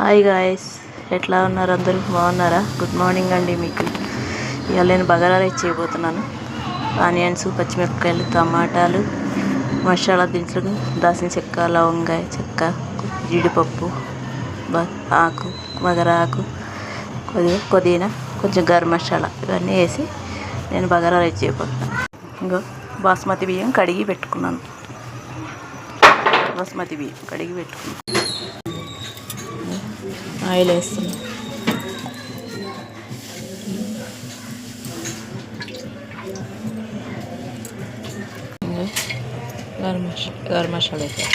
Hi guys, ఎట్లా ఉన్నారు? అందరూ బాగున్నారా? గుడ్ మార్నింగ్ అండి. మీకు ఇవాళ నేను బగారా రైస్ చేయబోతున్నాను. ఆనియన్స్, పచ్చిమిరపకాయలు, టమాటాలు, మసాలా దినుసులు, దాల్చిన చెక్క, లవంగాయ చెక్క, జీడిపప్పు, ఆకు, బగారా ఆకు, పుదీనా, కొంచెం గరం మసాలా ఇవన్నీ వేసి నేను బగారా రైస్ చేయబోతున్నాను. ఇంకో బాస్మతి బియ్యం కడిగి పెట్టుకున్నాను. ఆయిల్ వేస్తున్నాను. గరం మసాలా వేసాను.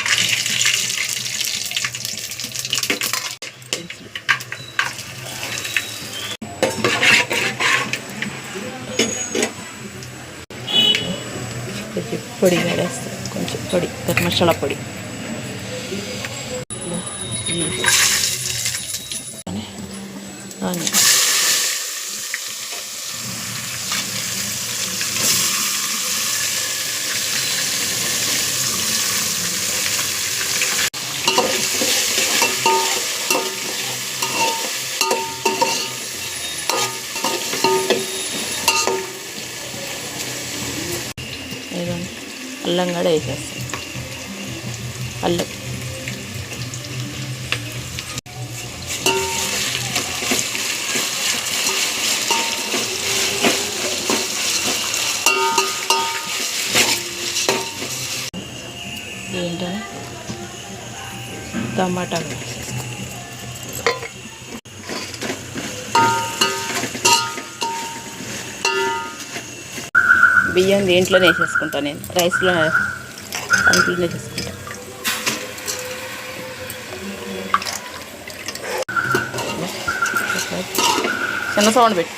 కొంచెం పొడి వేస్తాను, కొంచెం పొడి, గరం మసాలా పొడి. అల్లం కూడా వేసేస్తాం. అల్లం ఏంటో టమాటాలు బియ్యం దీంట్లోనే వేసేసుకుంటాను. నేను రైస్లో అంట్లోనే వేసేసుకుంటాను. చిన్న సౌండ్ పెట్టి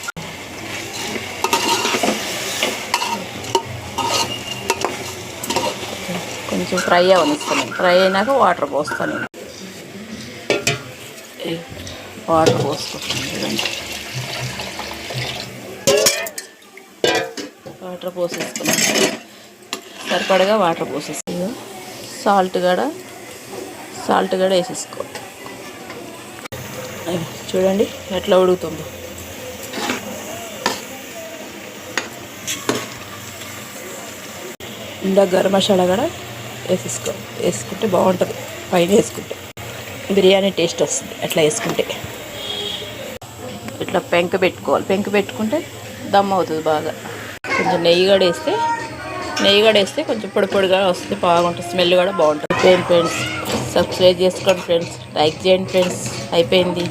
కొంచెం ఫ్రై అవనిస్తాను. ఫ్రై అయినాక వాటర్ పోస్తాను. నేను వాటర్ పోసుకుంటాను. వాటర్ పోసేసుకున్నాను. సరిపడగా వాటర్ పోసేసుకున్నాను. సాల్ట్ కూడా వేసేసుకో. చూడండి ఎట్లా ఉడుకుతుందో. ఇందాక గరం మసాలా కూడా వేసుకుంటే బాగుంటుంది. పైన వేసుకుంటే బిర్యానీ టేస్ట్ వస్తుంది. అట్లా వేసుకుంటే ఇట్లా పెంక పెట్టుకుంటే దమ్ అవుతుంది బాగా. కొంచెం నెయ్యి కూడా వేస్తే కొంచెం పొడి పొడిగా వస్తుంది, బాగుంటుంది. స్మెల్ కూడా బాగుంటుంది. ఫ్రెండ్స్ సబ్స్క్రైబ్ చేసుకోండి ఫ్రెండ్స్, లైక్ చేయండి ఫ్రెండ్స్. అయిపోయింది.